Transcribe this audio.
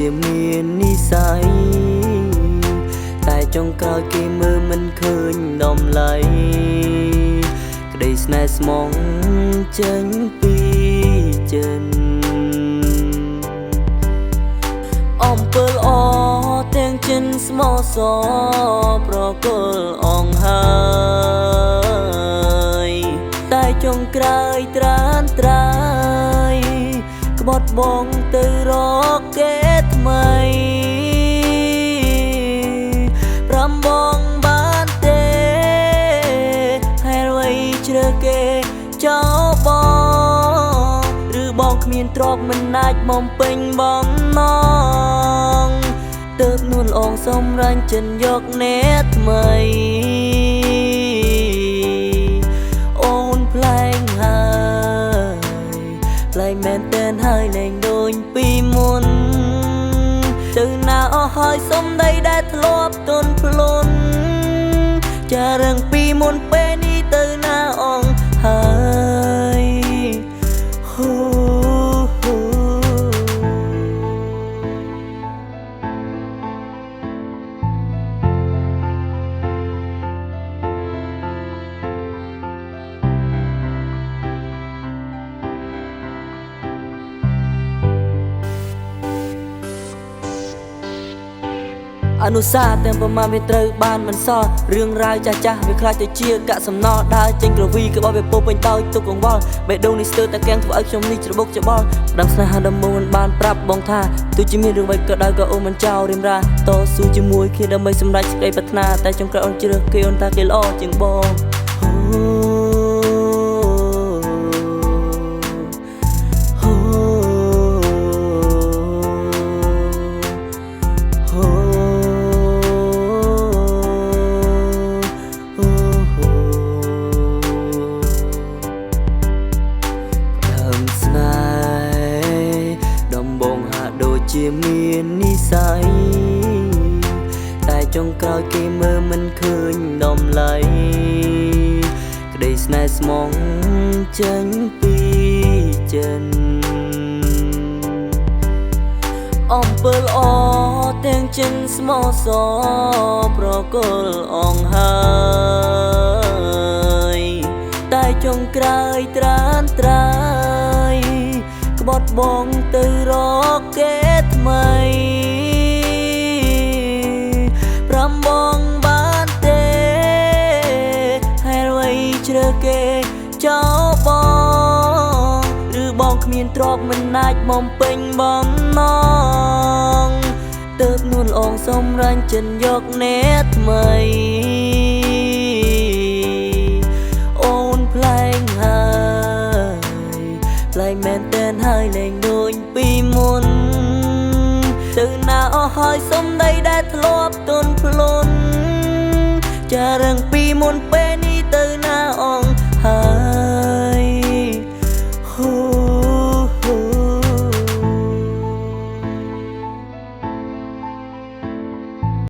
ជាមាននិស័យតែចុងក្រោយគេមើលមិនឃើញតម្លៃក្តីស្នេហ៍ស្មងចេញពីចិនអំពើល្អទាំងចិនស្មោសប្រគល់អងហើយតែចុងក្រោយត្រានត្រាយក្បត់បងទៅរកគេថ្មីប្រាំបងបានទេហេតុអ្វីជ្រើគេចោលបងឬបងគ្មានទ្រព្យមិនអាចបំពេញបំណងទើបនួនអងសម្រាញ់ចិនយកអ្នកថ្មីអូនប្លែងហើយប្លែងមែនតែនហើយលែងដូចពីមុនទៅណាអស់ហើយសំដីដែលធ្លាប់ទន់ភ្លន់ចារឹងពីមុនពេលនេះទៅណាអងហើយអនុសាទាំងប្រមាណវាត្រូវបានមិនសល់រឿងរ៉ាវចាស់ចាស់វាខ្លាចទៅជាកាក់សំណល់ដើរចេញក្រវីក៏បោះវាពោពេញដោយទុកកង្វល់បេះដូងនេះស្ទើរតែកាំងធ្វើឲ្យខ្ញុំនេះច្របូកច្បល់ដើមស្នេហាដំបូងមិនបានប្រាប់បងថាទោះជាមានរឿងអ្វីក៏ដោយក៏អូនមិនចោលរៀមរាតស៊ូជាមួយគ្នាដើម្បីសម្រេចសេចក្តីប្រាថ្នាតែចុងក្រោយអូនជ្រើសគេអូនថាគេល្អជាងបងជាមាននិស័យតែចុងក្រោយគេមើលមិនឃើញតម្លៃក្តីស្នេហ៍ស្មងចេញពីចិនអំពើល្អទាំងចិនស្មោសប្រគល់អងហើយតែចុងក្រោយត្រានត្រាយក្បត់បងទៅរកគេថ្មីប្រាំបងបានទេហេតុអ្វីជ្រើគេចោលបងឬបងគ្មានទ្រព្យមិនអាចបំពេញបំណងទើបនួនអងសម្រាញ់ចិនយកអ្នកថ្មីអូនប្លែងហើយប្លែងមែនតែនហើយលែងដូចពីមុនទៅណាអស់ហើយសំដីដែលធ្លាប់ទន់ភ្លន់ចារឹងពីមុនពេល